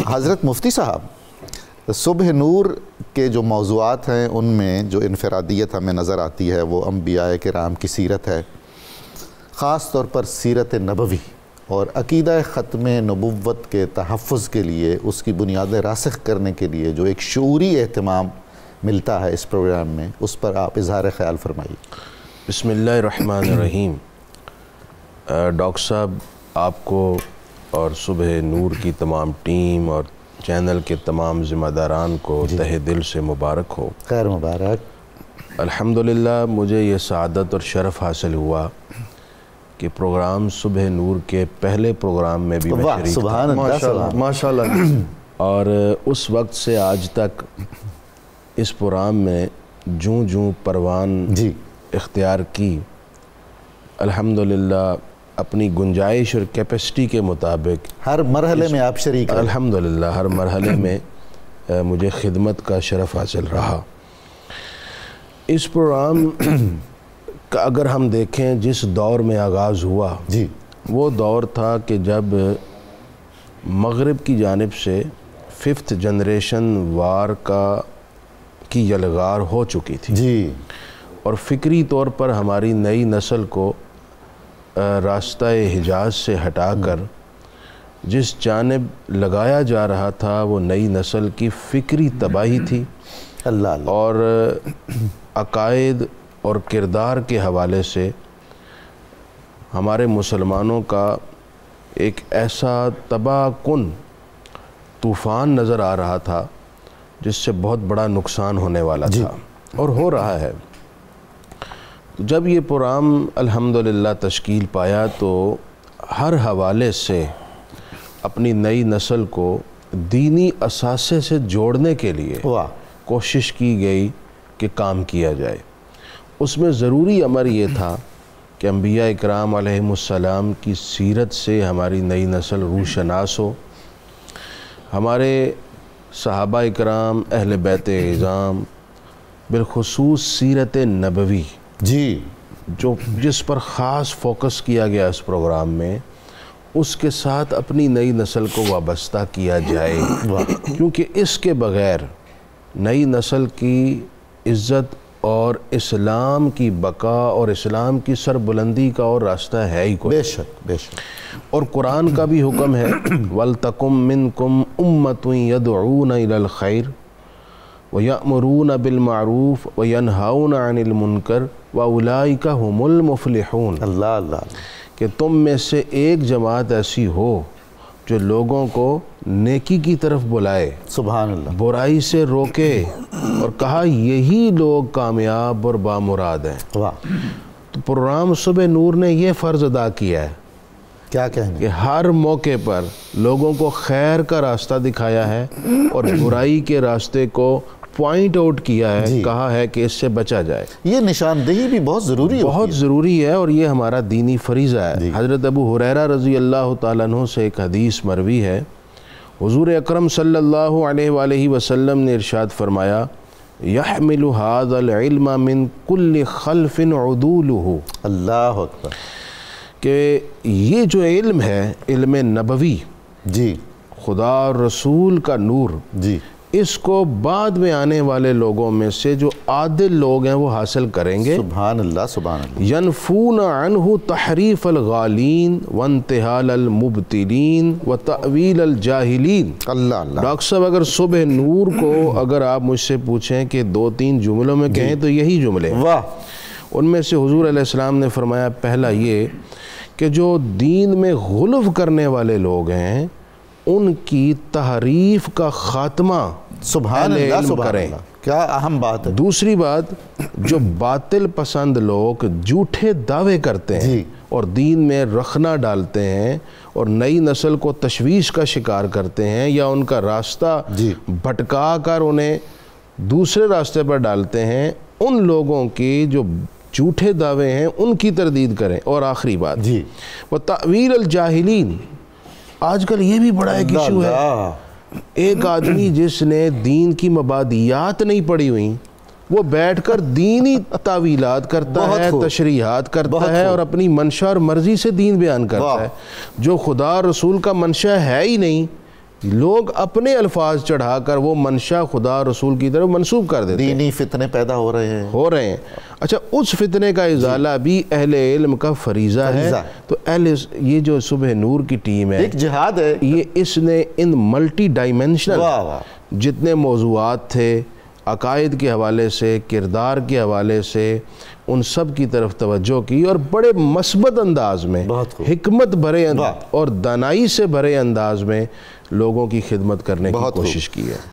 حضرت مفتی صاحب، صبح نور کے جو موضوعات ہیں ان میں جو انفرادیت ہمیں نظر آتی ہے وہ انبیاء کرام کی سیرت ہے، خاص طور پر سیرت نبوی اور عقیدہ ختم نبوت کے تحفظ کے لیے، اس کی بنیادیں راسخ کرنے کے لیے جو ایک شعوری اہتمام ملتا ہے اس پروگرام میں، اس پر آپ اظہار خیال فرمائیے۔ بسم اللہ الرحمن الرحیم۔ ڈاکٹر صاحب، آپ کو اور صبح نور کی تمام ٹیم اور چینل کے تمام ذمہ داران کو تہہ دل سے مبارک ہو۔ خیر مبارک۔ الحمدللہ مجھے یہ سعادت اور شرف حاصل ہوا کہ پروگرام صبح نور کے پہلے پروگرام میں بھی میں شریک تھا۔ سبحان اللہ، ماشاءاللہ۔ اور اس وقت سے آج تک اس پروگرام میں جوں جوں پروان اختیار کی، الحمدللہ اپنی گنجائش اور کیپیسٹی کے مطابق ہر مرحلے میں آپ شریک ہیں۔ الحمدللہ ہر مرحلے میں مجھے خدمت کا شرف حاصل رہا۔ اس پروگرام کا اگر ہم دیکھیں جس دور میں آغاز ہوا، وہ دور تھا کہ جب مغرب کی جانب سے 5th جنریشن وار کی یلغار ہو چکی تھی، اور فکری طور پر ہماری نئی نسل کو راستہ حجاز سے ہٹا کر جس جانب لگایا جا رہا تھا وہ نئی نسل کی فکری تباہی تھی، اور عقائد اور کردار کے حوالے سے ہمارے مسلمانوں کا ایک ایسا تباہ کن طوفان نظر آ رہا تھا جس سے بہت بڑا نقصان ہونے والا تھا اور ہو رہا ہے۔ جب یہ پروگرام الحمدللہ تشکیل پایا تو ہر حوالے سے اپنی نئی نسل کو دینی اثاثے سے جوڑنے کے لیے کوشش کی گئی کہ کام کیا جائے۔ اس میں ضروری امر یہ تھا کہ انبیاء اکرام علیہم السلام کی سیرت سے ہماری نئی نسل روشناس ہو، ہمارے صحابہ اکرام، اہل بیت اعظام، بالخصوص سیرت نبوی جس پر خاص فوکس کیا گیا اس پروگرام میں، اس کے ساتھ اپنی نئی نسل کو وابستہ کیا جائے، کیونکہ اس کے بغیر نئی نسل کی عزت اور اسلام کی بقا اور اسلام کی سربلندی کا اور راستہ ہے ہی کوئی۔ بے شک بے شک۔ اور قرآن کا بھی حکم ہے وَلْتَكُمْ مِنْكُمْ أُمَّةٌ يَدْعُونَ إِلَى الْخَيْرِ وَيَأْمُرُونَ بِالْمَعْرُوفِ وَيَنْهَوْنَ عَنِ الْمُنْكَرِ وَأُولَئِكَ هُمُ الْمُفْلِحُونَ۔ اللہ کہ تم میں سے ایک جماعت ایسی ہو جو لوگوں کو نیکی کی طرف بلائے، سبحان اللہ، برائی سے روکے، اور کہا یہی لوگ کامیاب اور بامراد ہیں۔ تو پروگرام صبح نور نے یہ فرض ادا کیا ہے کیا کہنے کہ ہر موقع پر لوگوں کو خیر کا راستہ دکھایا ہے اور برائی کے راستے کو پوائنٹ آؤٹ کیا ہے، کہا ہے کہ اس سے بچا جائے۔ یہ نشاندہی بھی بہت ضروری بہت ضروری ہے، اور یہ ہمارا دینی فریضہ ہے۔ حضرت ابو ہریرہ رضی اللہ تعالیٰ عنہ سے ایک حدیث مروی ہے، حضور اکرم صلی اللہ علیہ وآلہ وسلم نے ارشاد فرمایا یحمل هذا العلم من كل خلف عدولہ۔ اللہ اکبر۔ کہ یہ جو علم ہے، علم نبوی، خدا اور رسول کا نور، اس کو بعد میں آنے والے لوگوں میں سے جو عادل لوگ ہیں وہ حاصل کریں گے۔ سبحان اللہ سبحان اللہ۔ ینفون عنہ تحریف الغالین وانتحال المبتلین وتأویل الجاہلین۔ اللہ۔ ڈاکٹر صاحب، اگر صبح نور کو اگر آپ مجھ سے پوچھیں کہ 2-3 جملوں میں کہیں تو یہی جملے، ان میں سے حضور علیہ السلام نے فرمایا پہلا یہ کہ جو دین میں غلو کرنے والے لوگ ہیں ان کی تحریف کا خاتمہ سبحان اللہ سبحان کریں۔ اللہ، کیا اہم بات ہے۔ دوسری بات، جو باطل پسند لوگ جھوٹے دعوے کرتے ہیں اور دین میں رخنہ ڈالتے ہیں اور نئی نسل کو تشویش کا شکار کرتے ہیں یا ان کا راستہ بھٹکا کر انہیں دوسرے راستے پر ڈالتے ہیں، ان لوگوں کی جو جھوٹے دعوے ہیں ان کی تردید کریں۔ اور آخری بات، وَتَأْوِيلَ الْجَاهِلِينَ۔ آج کل یہ بھی بڑا ایک ایشو ہے، ایک آدمی جس نے دین کی مبادیات نہیں پڑھی ہوئیں، وہ بیٹھ کر دینی تعویلات کرتا ہے، تشریحات کرتا ہے اور اپنی منشا اور مرضی سے دین بیان کرتا ہے، جو خدا اور رسول کا منشا ہے ہی نہیں، لوگ اپنے الفاظ چڑھا کر وہ منشا خدا رسول کی طرف منسوب کر دیتے ہیں، دینی فتنے پیدا ہو رہے ہیں۔ اچھا، اس فتنے کا ازالہ بھی اہل علم کا فریضہ ہے۔ تو یہ جو صبح نور کی ٹیم ہے، ایک جہاد ہے، اس نے ان ملٹی ڈائمینشنل جتنے موضوعات تھے، عقائد کے حوالے سے، کردار کے حوالے سے، ان سب کی طرف توجہ کی اور بڑے مثبت انداز میں، حکمت بھرے اور دانائی سے بھرے انداز میں لوگوں کی خدمت کرنے کی کوشش کی ہے۔